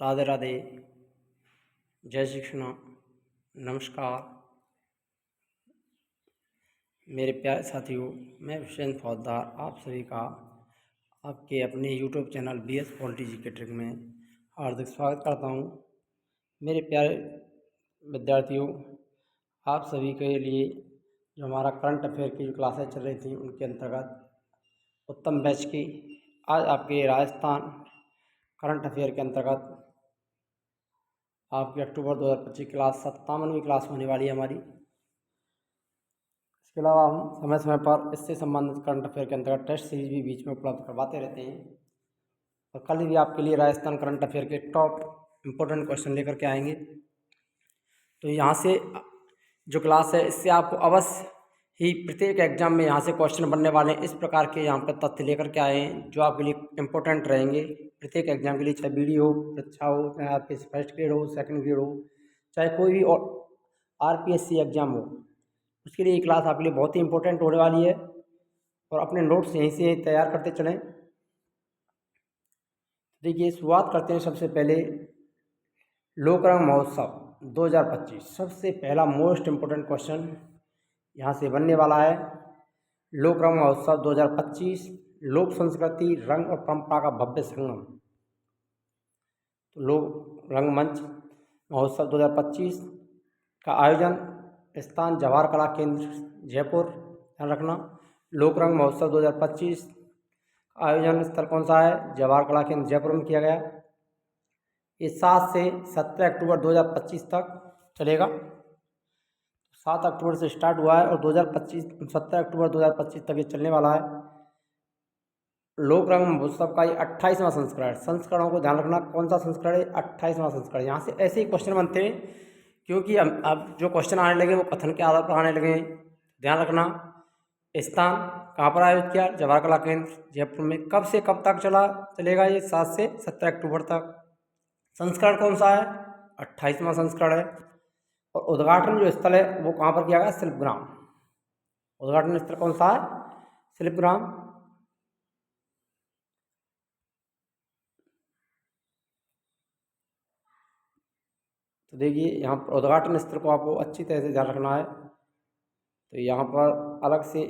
राधे राधे। जय श्री कृष्ण। नमस्कार मेरे प्यारे साथियों, मैं हुसैन फौजदार आप सभी का आपके अपने यूट्यूब चैनल BS पॉलिटी जी के ट्रिक में हार्दिक स्वागत करता हूं। मेरे प्यारे विद्यार्थियों, आप सभी के लिए जो हमारा करंट अफेयर की जो क्लासेस चल रही थी उनके अंतर्गत उत्तम बैच की आज आपके राजस्थान करंट अफेयर के अंतर्गत आपकी अक्टूबर 2025 क्लास 57वीं क्लास होने वाली है हमारी। इसके अलावा हम समय समय पर इससे संबंधित करंट अफेयर के अंतर्गत टेस्ट सीरीज भी बीच में उपलब्ध करवाते रहते हैं और कल भी आपके लिए राजस्थान करंट अफेयर के टॉप इम्पोर्टेंट क्वेश्चन लेकर के आएंगे। तो यहाँ से जो क्लास है इससे आपको अवश्य ही प्रत्येक एग्जाम में यहाँ से क्वेश्चन बनने वाले हैं। इस प्रकार के यहाँ पर तथ्य लेकर के आए हैं जो आपके लिए इम्पोर्टेंट रहेंगे प्रत्येक एग्जाम के लिए, चाहे बीडी हो, परीक्षा हो, चाहे आपके फर्स्ट ग्रेड हो, सेकंड ग्रेड हो, चाहे कोई भी और RPSC एग्जाम हो, उसके लिए ये क्लास आपके लिए बहुत ही इंपॉर्टेंट होने वाली है। और अपने नोट्स यहीं से तैयार करते चलें। देखिए, शुरुआत करते हैं सबसे पहले लोक रंग महोत्सव 2025। सबसे पहला मोस्ट इम्पोर्टेंट क्वेश्चन यहाँ से बनने वाला है। लोक रंग महोत्सव 2025 लोक संस्कृति, रंग और परंपरा का भव्य संगम। तो लोक रंगमंच महोत्सव 2025 का आयोजन स्थान जवाहर कला केंद्र जयपुर, ध्यान रखना। लोक रंग महोत्सव 2025 आयोजन स्थल कौन सा है? जवाहर कला केंद्र जयपुर में किया गया। ये 7 से 17 अक्टूबर 2025 तक चलेगा। 7 अक्टूबर से स्टार्ट हुआ है और 17 अक्टूबर 2025 तक ये चलने वाला है। लोक रंग महोत्सव का ये 28वां संस्करण है। संस्करणों को ध्यान रखना, कौन सा संस्करण है? 28वां संस्करण। यहाँ से ऐसे ही क्वेश्चन बनते हैं क्योंकि अब जो क्वेश्चन आने लगे वो कथन के आधार पर आने लगे। ध्यान रखना, स्थान कहाँ पर आयोजित किया? जवाहर कला केंद्र जयपुर में। कब से कब तक चलेगा ये? 7 से 17 अक्टूबर तक। संस्करण कौन सा है? 28वां संस्करण है। और उद्घाटन जो स्थल है वो कहाँ पर किया गया? शिल्पग्राम। उद्घाटन स्थल कौन सा है? शिल्पग्राम। तो देखिए, यहाँ पर उद्घाटन स्थल को आपको अच्छी तरह से ध्यान रखना है। तो यहाँ पर अलग से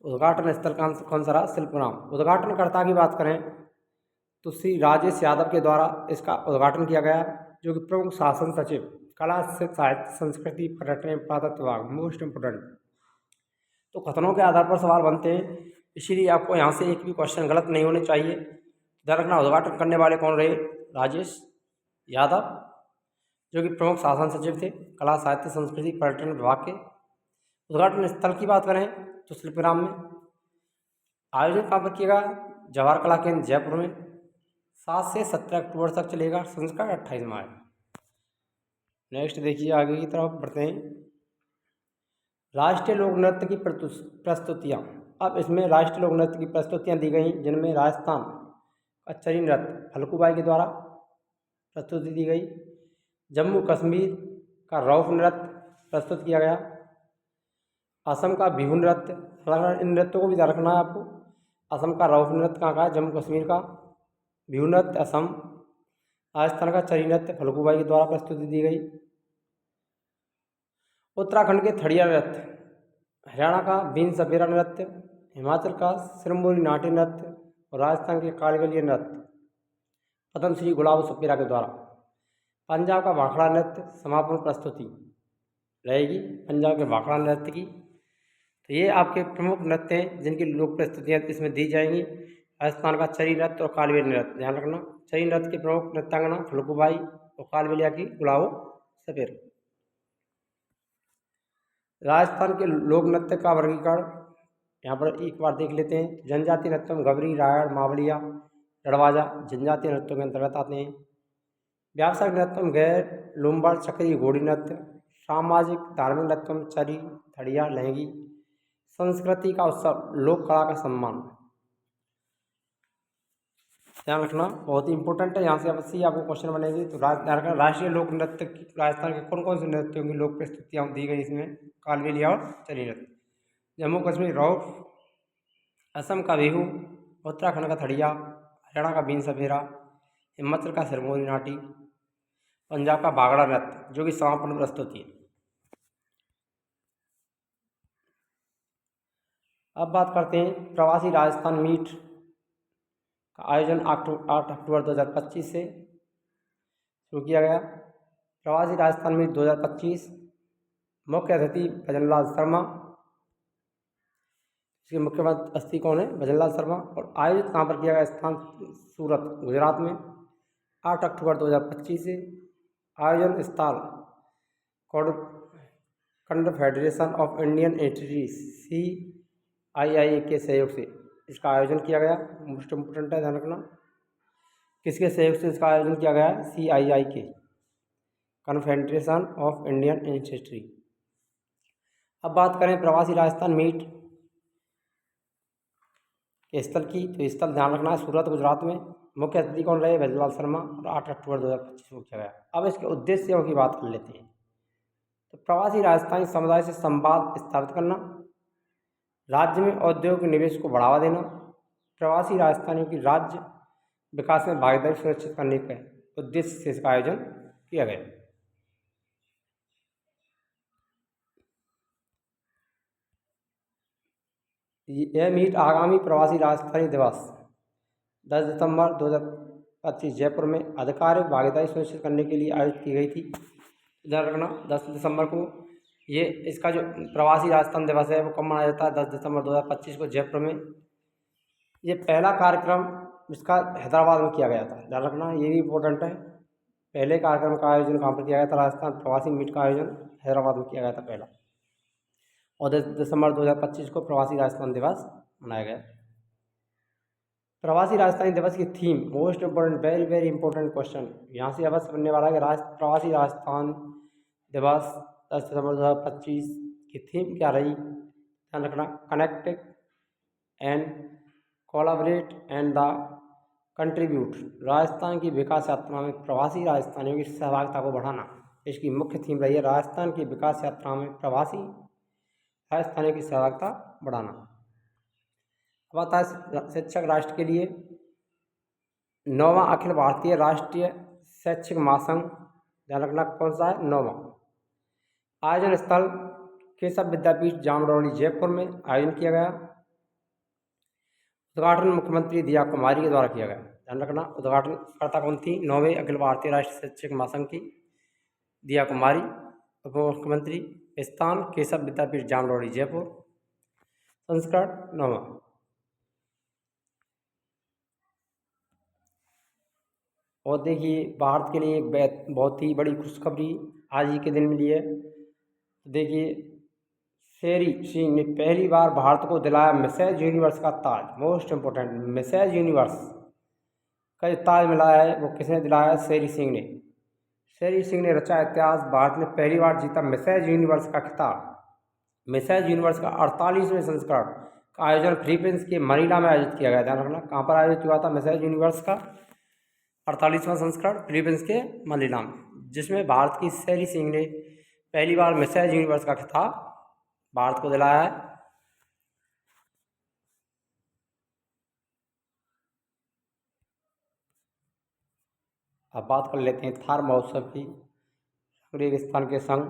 उद्घाटन स्थल कौन सा रहा? शिल्पग्राम। उद्घाटनकर्ता की बात करें तो श्री राजेश यादव के द्वारा इसका उद्घाटन किया गया, जो कि प्रमुख शासन सचिव कला, साहित्य, संस्कृति, पर्यटन एवं पुरातत्व विभाग। Most important. तो कथनों के आधार पर सवाल बनते हैं, इसीलिए आपको यहाँ से एक भी क्वेश्चन गलत नहीं होने चाहिए। ध्यान रखना, उद्घाटन करने वाले कौन रहे? राजेश यादव, जो कि प्रमुख शासन सचिव थे कला, साहित्य, संस्कृति, पर्यटन विभाग के। उद्घाटन स्थल की बात करें तो शिल्पग्राम में। आयोजन कहाँ पर किया? जवाहर कला केंद्र जयपुर में। 7 से 17 अक्टूबर तक चलेगा। संस्करण 28वां है। नेक्स्ट देखिए, आगे की तरफ बढ़ते हैं। राष्ट्रीय लोक नृत्य की प्रस्तुतियाँ। अब इसमें राष्ट्रीय लोक नृत्य की प्रस्तुतियाँ दी गई जिनमें राजस्थान का चरी नृत्य फल्गुबाई के द्वारा प्रस्तुति दी गई। जम्मू कश्मीर का रौफ नृत्य प्रस्तुत किया गया। असम का बिहू नृत्य, इन नृत्यों को भी ध्यान रखना है आपको। असम का रौफ नृत्य कहाँ का है? जम्मू कश्मीर का। बिहू नृत्य असम। राजस्थान का चरी नृत्य फल्गुबाई के द्वारा प्रस्तुति दी गई। उत्तराखंड के थड़िया नृत्य, हरियाणा का बीन सपेरा नृत्य, हिमाचल का सिरमौरी नाट्य नृत्य और राजस्थान के कालबेलिया नृत्य पद्मश्री गुलाब सुपेरा के द्वारा। पंजाब का भाखड़ा नृत्य समापन प्रस्तुति रहेगी पंजाब के भाखड़ा नृत्य की। तो ये आपके प्रमुख नृत्य हैं जिनकी लोक प्रस्तुतियाँ इसमें दी जाएंगी। राजस्थान का चरी नृत्य और कालबेलिया नृत्य, ध्यान रखना। चरी नृत्य के प्रमुख नृत्यांगना फल्गुबाई और कालबेलिया की गुलाबो सपेरा। राजस्थान के लोक नृत्य का वर्गीकरण यहाँ पर एक बार देख लेते हैं। जनजातीय नृत्यों गवरी, रायड़, मावलिया, डड़वाजा जनजातीय नृत्यों के अंतर्गत आते हैं। व्यावसायिक नृत्यों गैर, लुम्बर, चक्री, घोड़ी नृत्य। सामाजिक धार्मिक नृत्यों चरी, थड़िया, लहंगी। संस्कृति का उत्सव, लोक कला का सम्मान। ध्यान रखना, बहुत ही इंपॉर्टेंट है। यहाँ से अवश्य आपको क्वेश्चन बनेगी। तो राष्ट्रीय लोक नृत्य की राजस्थान के कौन कौन से नृत्यों की लोक प्रस्तुतियाँ दी गई इसमें? कालबेलिया और चरी नृत्य। जम्मू कश्मीर रौफ, असम का बिहू, उत्तराखंड का थड़िया, हरियाणा का बीन सपेरा, हिमाचल का सिरमौरी नाटी, पंजाब का भांगड़ा नृत्य जो कि समापन प्रस्तुति है। अब बात करते हैं प्रवासी राजस्थान मीट का आयोजन 8 अक्टूबर 2025 से शुरू किया गया। प्रवासी राजस्थान मीट 2025 मुख्य अतिथि भजनलाल शर्मा, इसके मुख्य अतिथि कौन है? भजनलाल शर्मा। और आयोजित कहाँ पर किया गया? स्थान सूरत, गुजरात में 8 अक्टूबर 2025 से। आयोजन स्थल confederation of Indian entities CII के सहयोग से इसका आयोजन किया गया। मोस्ट इम्पोर्टेंट है, ध्यान रखना। किसके सहयोग से इसका आयोजन किया गया है? CII के, कॉन्फेडरेशन ऑफ इंडियन एंटिटी। अब बात करें प्रवासी राजस्थान मीट के स्थल की, तो स्थल ध्यान रखना है सूरत, गुजरात में। मुख्य अतिथि कौन रहे? भजनलाल शर्मा। और 8 अक्टूबर 2025 को किया गया। अब इसके उद्देश्यों की बात कर लेते हैं। तो प्रवासी राजस्थानी समुदाय से संवाद स्थापित करना, राज्य में औद्योगिक निवेश को बढ़ावा देना, प्रवासी राजस्थानियों की राज्य विकास में भागीदारी सुनिश्चित करने के उद्देश्य से इसका आयोजन किया गया। यह मीट आगामी प्रवासी राजस्थानी दिवस 10 दिसंबर 2025 जयपुर में आधिकारिक भागीदारी सुनिश्चित करने के लिए आयोजित की गई थी। ध्यान रखना 10 दिसंबर को ये इसका जो प्रवासी राजस्थान दिवस है वो कब मनाया जाता है? 10 दिसंबर 2025 को जयपुर में। ये पहला कार्यक्रम इसका हैदराबाद में किया गया था। ध्यान रखना, ये भी इम्पोर्टेंट है। पहले कार्यक्रम का आयोजन कहाँ पर किया गया था? राजस्थान प्रवासी मीट का आयोजन हैदराबाद में किया गया था पहला। और 10 दिसंबर 2025 को प्रवासी राजस्थान दिवस मनाया गया। प्रवासी राजस्थानी दिवस की theme, most important, very very important question यहाँ से अवश्य बनने वाला है कि प्रवासी राजस्थान दिवस 10 दिसंबर 2025 की थीम क्या रही? ध्यान रखना, connect and collaborate and the contribute, Rajasthan की विकास यात्रा में प्रवासी राजस्थानियों की सहभागिता को बढ़ाना, इसकी मुख्य थीम रही है। राजस्थान की विकास यात्रा में प्रवासी राजस्थानियों की सहभागिता बढ़ाना। अब आता है शिक्षक राष्ट्र के लिए 9वां अखिल भारतीय राष्ट्रीय शैक्षिक महासंघ। ध्यान रखना कौन सा है? 9वां। आयोजन स्थल केशव विद्यापीठ, जामरौली, जयपुर में आयोजन किया गया। उद्घाटन मुख्यमंत्री दिया कुमारी के द्वारा किया गया। ध्यान रखना, उद्घाटनकर्ता कौन थी? 9वें अखिल भारतीय राष्ट्रीय शैक्षिक महासंघ की दिया कुमारी, उप मुख्यमंत्री। स्थान केशव विद्यापीठ, जामरौली, जयपुर। संस्करण 9वां। और देखिए भारत के लिए एक बहुत ही बड़ी खुशखबरी आज ही के दिन मिली है। देखिए शेरी सिंह ने पहली बार भारत को दिलाया मिसेज यूनिवर्स का ताज। मोस्ट इम्पोर्टेंट, मिसेज यूनिवर्स का जो ताज मिला है वो किसने दिलाया? शेरी सिंह ने। शेरी सिंह ने रचा इतिहास, भारत ने पहली बार जीता मिसेज यूनिवर्स का खिताब। मिसेज यूनिवर्स का 48वें संस्करण का आयोजन फिलीपींस के मनीला में आयोजित किया गया। ध्यान रखना, कहाँ पर आयोजित हुआ था मिसेज यूनिवर्स का 48वां संस्करण? फिलीपींस के मनीला में, जिसमें भारत की शेरी सिंह ने पहली बार मिसेज यूनिवर्स का खिताब भारत को दिलाया है। अब बात कर लेते हैं थार महोत्सव की। रेगिस्तान के संग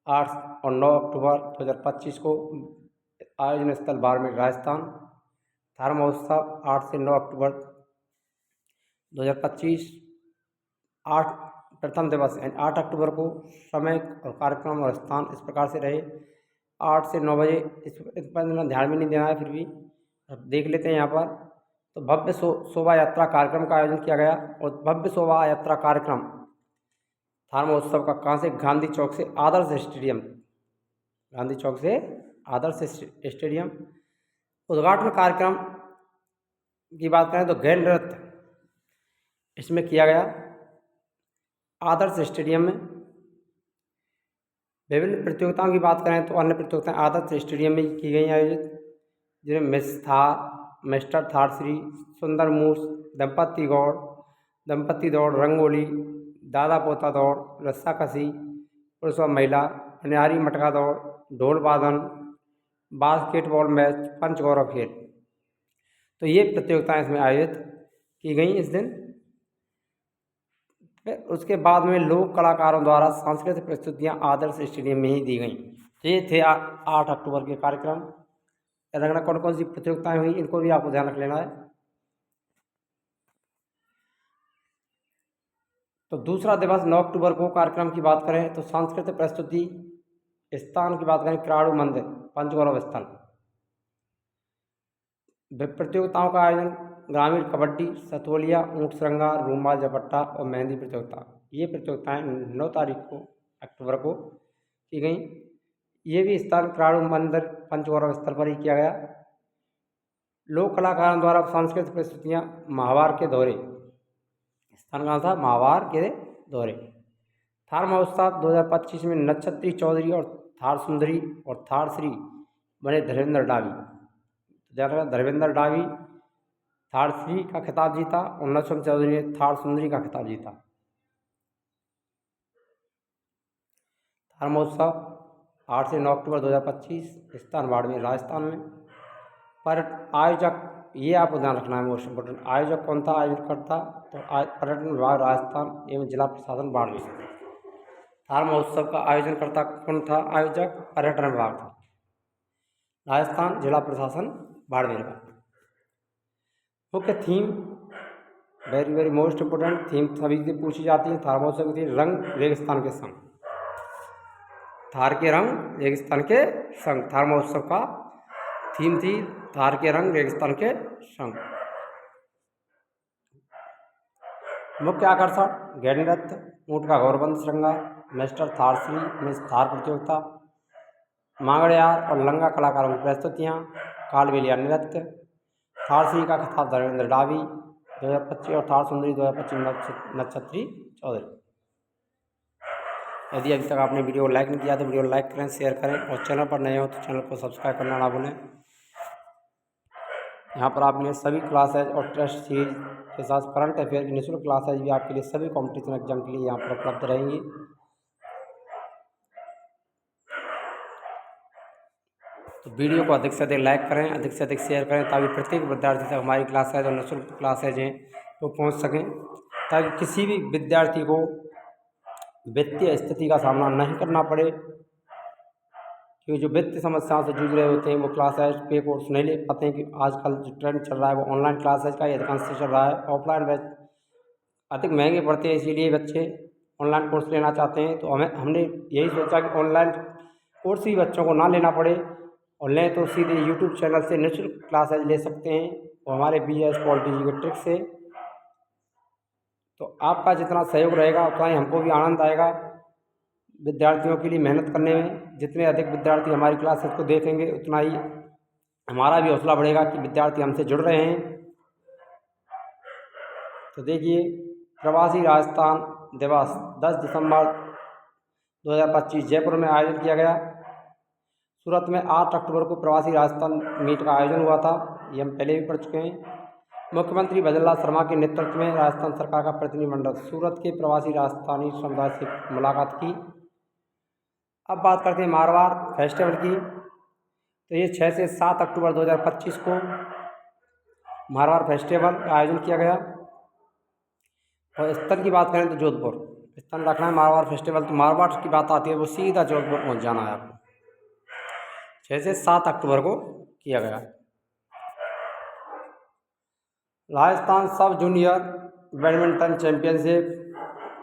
8 और 9 अक्टूबर 2025 को आयोजन स्थल बाड़मेर, राजस्थान। थार महोत्सव 8 से 9 अक्टूबर 2025। 8 प्रथम दिवस यानी 8 अक्टूबर को समय और कार्यक्रम और स्थान इस प्रकार से रहे। 8 से 9 बजे, इस पर ध्यान भी नहीं देना है, फिर भी अब देख लेते हैं यहाँ पर। तो भव्य शोभा यात्रा कार्यक्रम का आयोजन किया गया। और भव्य शोभा यात्रा कार्यक्रम थार महोत्सव का कहाँ से? गांधी चौक से आदर्श स्टेडियम, गांधी चौक से आदर्श स्टेडियम। उद्घाटन कार्यक्रम की बात करें तो गैंड नृत्य इसमें किया गया आदर्श स्टेडियम में। विभिन्न प्रतियोगिताओं की बात करें तो अन्य प्रतियोगिताएं आदर्श स्टेडियम में की गई आयोजित, जिनमें मिस थार, मिस्टर थार श्री, सुंदर मूस, दंपत्ति गौड़, दंपत्ति दौड़, रंगोली, दादा पोता दौड़, रस्साकसी, पुरुष और महिला, अनियारी मटका दौड़, ढोल वादन, बास्केटबॉल मैच, पंच गौरव खेल। तो ये प्रतियोगिताएं इसमें आयोजित की गई इस दिन। फिर उसके बाद में लोक कलाकारों द्वारा सांस्कृतिक प्रस्तुतियाँ आदर्श स्टेडियम में ही दी गईं। तो ये थे 8 अक्टूबर के कार्यक्रम। याद रखना कौन कौन सी प्रतियोगिताएं हुई, इनको भी आपको ध्यान रख लेना है। तो दूसरा दिवस 9 अक्टूबर को कार्यक्रम की बात करें तो सांस्कृतिक प्रस्तुति स्थान की बात करें क्राड़ू मंदिर पंचगौरव स्थल। प्रतियोगिताओं का आयोजन ग्रामीण कबड्डी, सतोलिया, ऊँट श्रृंगार, रूमाल झपट्टा और मेहंदी प्रतियोगिता। ये प्रतियोगिताएं 9 तारीख को अक्टूबर को की गई। ये भी स्थान क्राड़ू मंदिर पंचगौरव स्थल पर ही किया गया। लोक कलाकारों द्वारा सांस्कृतिक प्रस्तुतियाँ माहवार के दौरे, स्थान कहाँ था, माहवार के दौरे। थार महोत्सव 2025 में नक्षत्री चौधरी और थार सुंदरी और थार श्री बने धर्मेंद्र डावी। धर्मेंद्र डावी थार श्री का खिताब जीता और नक्षत्र चौधरी ने थार सुंदरी का खिताब जीता। थार महोत्सव 8 से 9 अक्टूबर 2025, स्थान बाड़मेर राजस्थान में। पर आयोजक ये आपको ध्यान रखना है, मोस्ट इम्पोर्टेंट, आयोजक कौन था, आयोजन करता तो पर्यटन विभाग राजस्थान एवं जिला प्रशासन बाड़मेर। थार महोत्सव का आयोजन करता कौन था, आयोजक पर्यटन विभाग था राजस्थान, जिला प्रशासन बाड़मेर का। मुख्य theme, very very most important theme सभी से पूछी जाती है थार महोत्सव की थी रंग रेगिस्तान के संग। थार के रंग रेगिस्तान के संग थार महोत्सव का थीम थी थार के रंग रेगिस्तान के संग। मुख्य आकर्षण गैंडी नृत्य, ऊँट का गौरबंद श्रृंगार, मिस्टर थार श्री में थार प्रतियोगिता, मांगड़ियार और लंगा कलाकारों की प्रस्तुतियाँ, कालबेलिया नृत्य, थार श्री का खिताब धर्मेंद्र डावी 2025 और थार सुंदरी 2025 नक्षत्री चौधरी। यदि अभी तक आपने वीडियो को लाइक नहीं किया तो वीडियो लाइक करें, शेयर करें और चैनल पर नए हो तो चैनल को सब्सक्राइब करना ना भूलें। यहाँ पर आपने सभी क्लासेज और टेस्ट सीरीज के साथ करंट अफेयर की निःशुल्क क्लासेज भी आपके लिए सभी कॉम्पिटिशन एग्जाम के लिए यहाँ पर उपलब्ध रहेंगी। तो वीडियो को अधिक से अधिक लाइक करें, अधिक से अधिक शेयर करें ताकि प्रत्येक विद्यार्थी तक हमारी क्लासेज और निःशुल्क क्लासेज हैं वो पहुँच सकें, ताकि किसी भी विद्यार्थी को वित्तीय स्थिति का सामना नहीं करना पड़े। क्योंकि जो वित्तीय समस्याओं से जूझ रहे होते हैं वो क्लासेज पे कोर्स नहीं ले पाते हैं कि आजकल जो ट्रेंड चल रहा है वो ऑनलाइन क्लासेज का ही अधिकांश से चल रहा है। ऑफलाइन बैच अधिक महंगे पड़ते हैं, इसीलिए बच्चे ऑनलाइन कोर्स लेना चाहते हैं। तो हमने यही सोचा कि ऑनलाइन कोर्स ही बच्चों को ना लेना पड़े और लें तो सीधे यूट्यूब चैनल से निःशुल्क क्लासेज ले सकते हैं और हमारे BS पॉलिटी जी के ट्रिक से। तो आपका जितना सहयोग रहेगा उतना ही हमको भी आनंद आएगा विद्यार्थियों के लिए मेहनत करने में। जितने अधिक विद्यार्थी हमारी क्लासेस को देखेंगे उतना ही हमारा भी हौसला बढ़ेगा कि विद्यार्थी हमसे जुड़ रहे हैं। तो देखिए, प्रवासी राजस्थान दिवस 10 दिसंबर 2025 जयपुर में आयोजित किया गया। सूरत में 8 अक्टूबर को प्रवासी राजस्थान मीट का आयोजन हुआ था, ये हम पहले भी पढ़ चुके हैं। मुख्यमंत्री भजनलाल शर्मा के नेतृत्व में राजस्थान सरकार का प्रतिनिधिमंडल सूरत के प्रवासी राजस्थानी समुदाय से मुलाकात की। अब बात करते हैं मारवाड़ फेस्टिवल की। तो ये 6 से 7 अक्टूबर 2025 को मारवाड़ फेस्टिवल का आयोजन किया गया। और स्थल की बात करें तो जोधपुर स्थल रखना है मारवाड़ फेस्टिवल। तो मारवाड़ की बात आती है वो सीधा जोधपुर पहुँच जाना है आपको। 6 से 7 अक्टूबर को किया गया। राजस्थान सब जूनियर बैडमिंटन चैंपियनशिप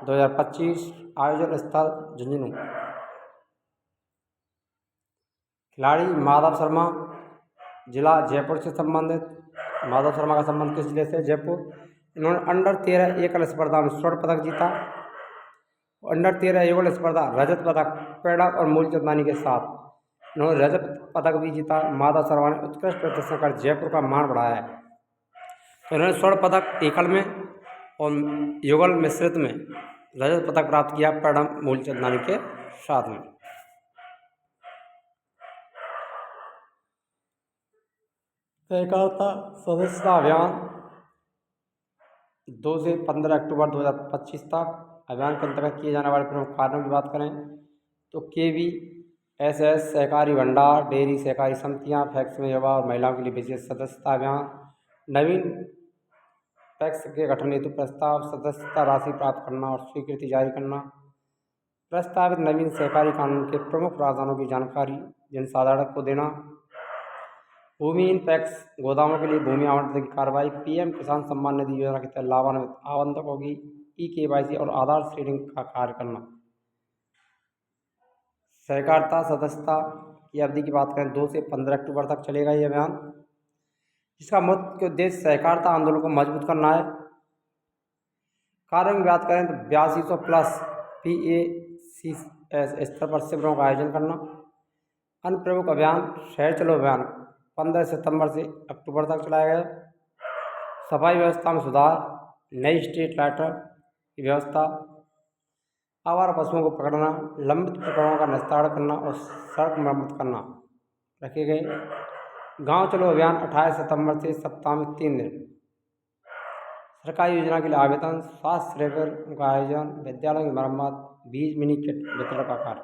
2025 आयोजन स्थल झुंझुनू। खिलाड़ी माधव शर्मा, जिला जयपुर से संबंधित। माधव शर्मा का संबंध किस जिले से, जयपुर। इन्होंने अंडर 13 एकल स्पर्धा में स्वर्ण पदक जीता। अंडर 13 युगल स्पर्धा रजत पदक पैडक और मूल चंदानी के साथ इन्होंने रजत पदक भी जीता। माधव शर्मा ने उत्कृष्ट प्रदर्शन कर जयपुर का मान बढ़ाया है। तो इन्होंने स्वर्ण पदक एकल में और युगल मिश्रित में रजत पदक प्राप्त किया पैडक मूल चंदानी के साथ में। सहकारिता सदस्यता अभियान 2 से 15 अक्टूबर 2025 तक। अभियान के अंतर्गत किए जाने वाले प्रमुख कार्यों की बात करें तो KVSS सहकारी भंडार, डेयरी सहकारी समितियां, फैक्स में युवा और महिलाओं के लिए विशेष सदस्यता अभियान, नवीन पैक्स के गठन हेतु प्रस्ताव, सदस्यता राशि प्राप्त करना और स्वीकृति जारी करना, प्रस्तावित नवीन सहकारी कानून के प्रमुख प्रावधानों की जानकारी जनसाधारण को देना, भूमिहीन पैक्स गोदामों के लिए भूमि आवंटन की कार्रवाई, पीएम किसान सम्मान निधि योजना के तहत लाभान्वित आवंटकों की ई-केवाईसी और आधार सीडिंग का कार्य करना। सहकारिता सदस्यता की अवधि की बात करें 2 से 15 अक्टूबर तक चलेगा ये अभियान, जिसका मुख्य उद्देश्य सहकारिता आंदोलन को मजबूत करना है। कार्यों की बात करें तो 8200 प्लस PACS स्तर पर शिविरों का आयोजन करना। अन्य प्रमुख अभियान शहर चलो अभियान 15 सितंबर से अक्टूबर तक चलाया गया। सफाई व्यवस्था में सुधार, नई स्ट्रीट लाइटर की व्यवस्था, आवारा पशुओं को पकड़ना, लंबित प्रकरणों का निस्तारण करना और सड़क मरम्मत करना रखे गए। गांव चलो अभियान 28 सितंबर से सप्ताह में 3 दिन। सरकारी योजना के लिए आवेदन, स्वास्थ्य शिविर का आयोजन, विद्यालयों की मरम्मत, बीज मिनी किट वितरण का कार्य।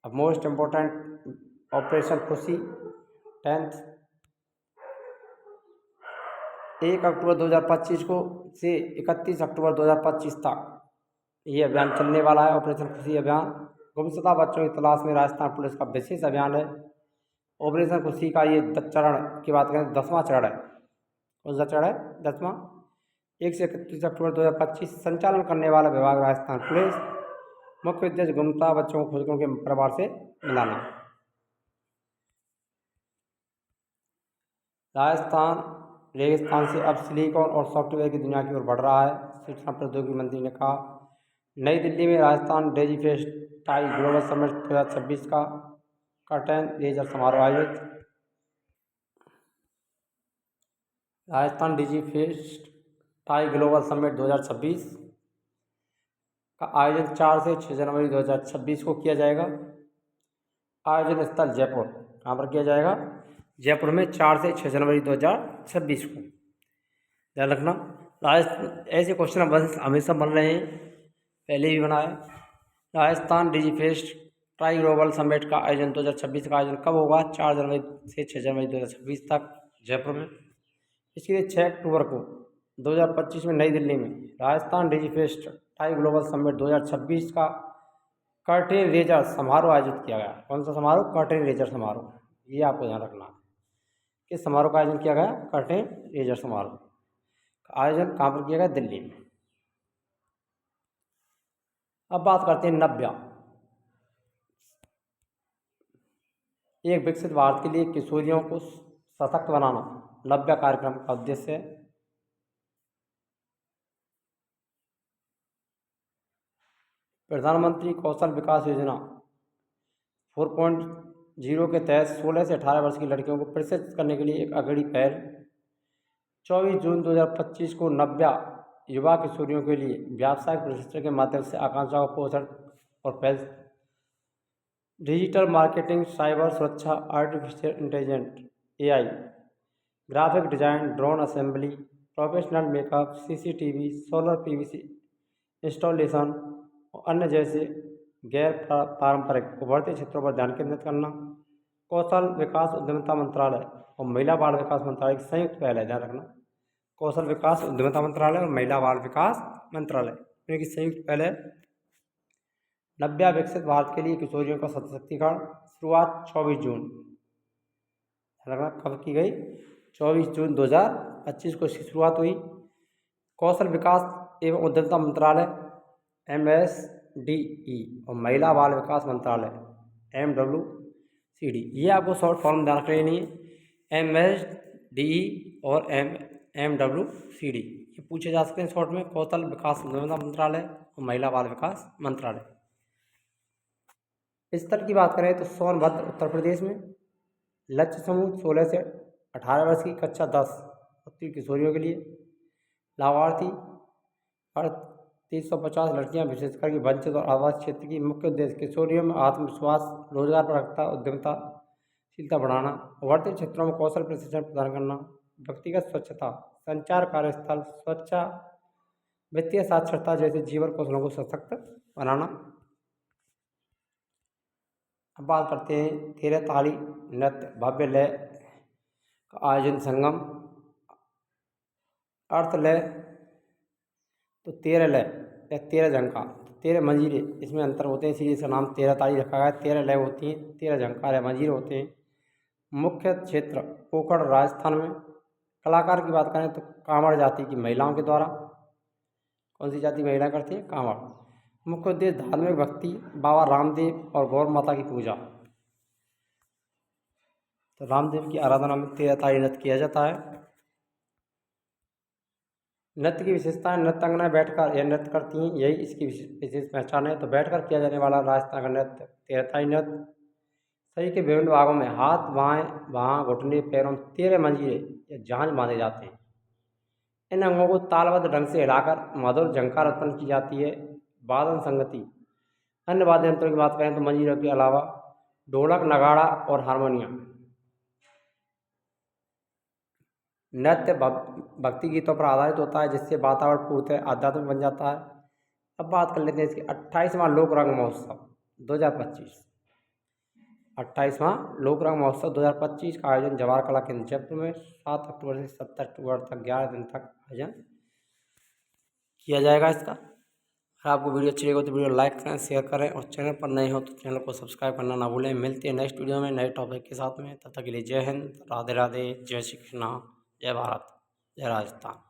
अब मोस्ट इम्पोर्टेंट ऑपरेशन खुशी 10th 1 अक्टूबर 2025 को से 31 अक्टूबर 2025 तक ये अभियान चलने वाला है। ऑपरेशन खुशी अभियान गुमशुदा बच्चों की तलाश में राजस्थान पुलिस का विशेष अभियान है। ऑपरेशन खुशी का ये चरण की बात करें 10वां चरण है। कौन सा चरण है? 10वां। 1 से 31 अक्टूबर 2025 संचालन करने वाला विभाग राजस्थान पुलिस। मुख्य उद्देश्य गुमशुदा बच्चों को खोजकर उनके परिवार से मिलाना। राजस्थान रेगिस्तान से अब सिलिकॉन और सॉफ्टवेयर की दुनिया की ओर बढ़ रहा है, सूचना प्रौद्योगिकी मंत्री ने कहा। नई दिल्ली में Rajasthan Digifest tie global summit 2026 का कर्टेन रेजर समारोह आयोजित। Rajasthan Digifest tie global summit 2026 का आयोजन 4 से 6 जनवरी 2026 को किया जाएगा। आयोजन स्थल जयपुर। कहाँ पर किया जाएगा? जयपुर में 4 से 6 जनवरी 2026 को। ध्यान रखना, ऐसे क्वेश्चन हमेशा बन रहे हैं, पहले भी बना है। Rajasthan Digifest try global summit का आयोजन 2026 का आयोजन कब होगा? 4 जनवरी से 6 जनवरी 2026 तक जयपुर में। इसके लिए 6 अक्टूबर को 2025 में नई दिल्ली में Rajasthan Digifest tie global summit 2026 का कर्टेन रेजर समारोह आयोजित किया गया। कौन सा समारोह? कर्टेन रेजर समारोह। ये आपको ध्यान रखना है। किस समारोह का आयोजन किया गया? कर्टेन रेजर समारोह का आयोजन कहाँ पर किया गया? दिल्ली में। अब बात करते हैं नव्या। एक विकसित भारत के लिए किशोरियों को सशक्त बनाना नव्या कार्यक्रम का उद्देश्य है। प्रधानमंत्री कौशल विकास योजना 4.0 के तहत 16 से 18 वर्ष की लड़कियों को प्रशिक्षित करने के लिए एक अग्रणी पहल। 24 जून 2025 को नव्या युवा किशोरियों के लिए व्यावसायिक प्रशिक्षण के माध्यम से आकांक्षाओं का पोषण और पहल। डिजिटल मार्केटिंग, साइबर सुरक्षा, artificial intelligence AI, graphic design, drone assembly, professional makeup, CCTV, solar PVC installation और अन्य जैसे गैर पारंपरिक उभरते क्षेत्रों पर ध्यान केंद्रित करना। कौशल विकास उद्यमिता मंत्रालय और महिला बाल विकास मंत्रालय की संयुक्त पहल है। ध्यान रखना, कौशल विकास उद्यमिता मंत्रालय और महिला बाल विकास मंत्रालय इनकी संयुक्त पहल है। नव्या विकसित भारत के लिए किशोरियों का सशक्तिकरण। शुरुआत 24 जून। कब की गई? 24 जून 2025 को इसकी शुरुआत हुई। कौशल विकास एवं उद्यमिता मंत्रालय MSDE और महिला बाल विकास मंत्रालय MWCD, ये आपको शॉर्ट फॉर्म ध्यान रख लेनी है। MSDE और MWCD ये पूछे जा सकते हैं शॉर्ट में। कौशल विकास उद्यमिता मंत्रालय और महिला बाल विकास मंत्रालय। स्तर की बात करें तो सोनभद्र उत्तर प्रदेश में। लक्ष्य समूह 16 से 18 वर्ष की कक्षा 10 किशोरियों के लिए। लाभार्थी 350 लड़कियां, विशेषकर कि वंचित और आवास क्षेत्र की। मुख्य उद्देश्य किशोरियों में आत्मविश्वास, रोजगार परकता, उद्यमिताशीलता बढ़ाना, उभरते क्षेत्रों में कौशल प्रशिक्षण प्रदान करना, व्यक्तिगत स्वच्छता, संचार कार्यस्थल स्वच्छता, वित्तीय साक्षरता जैसे जीवन कौशलों को सशक्त बनाना। अब बात करते हैं तेरह ताली नृत्य भव्य लय का आयोजन संगम अर्थ लय तो 13 लय या 13 झंकार, 13 मंजीरे इसमें अंतर होते हैं, इसीलिए इसका नाम 13 ताड़ी रखा गया है। 13 लय होती हैं, 13 झंकार या मंजीरे होते हैं। मुख्य क्षेत्र पोखर राजस्थान में। कलाकार की बात करें तो कांवड़ जाति की महिलाओं के द्वारा। कौन सी जाति महिला करती है? कांवड़। मुख्य उद्देश्य धार्मिक भक्ति, बाबा रामदेव और गौर माता की पूजा। तो रामदेव की आराधना में 13 ताड़ी नृत्य किया जाता है। नृत्य की विशेषताएं, नृत्यांगनाएं बैठकर यह नृत्य करती हैं, यही इसकी विशेष पहचान है। तो बैठकर किया जाने वाला राजस्थान का नृत्य 13 ताड़ी नृत्य। शरीर के विभिन्न भागों में हाथ, बाएं, बाहाँ, घुटने, पैरों में 13 मंजीरे या झांझ बांधे जाते हैं। इन अंगों को तालबद्ध ढंग से हिलाकर मधुर झंकार उत्पन्न की जाती है। वादन संगति, अन्य वाद्य यंत्रों की बात करें तो मंजीरों के अलावा ढोलक, नगाड़ा और हारमोनियम। नृत्य भक्ति गीतों पर आधारित होता है, जिससे वातावरण पूर्णतः आध्यात्मिक बन जाता है। अब बात कर लेते हैं इसके 28वां लोक रंग महोत्सव 2025। 28वां लोक रंग महोत्सव 2025 का आयोजन जवाहर कला केंद्र जयपुर में 7 अक्टूबर से 17 अक्टूबर तक 11 दिन तक आयोजन किया जाएगा इसका। अगर आपको वीडियो अच्छी लगी तो वीडियो लाइक करें, शेयर करें और चैनल पर नए हो तो चैनल को सब्सक्राइब करना ना भूलें। मिलते हैं नेक्स्ट वीडियो में नए टॉपिक के साथ में। तब तक के लिए जय हिंद, राधे राधे, जय श्री कृष्णा, जय भारत, जय राजस्थान।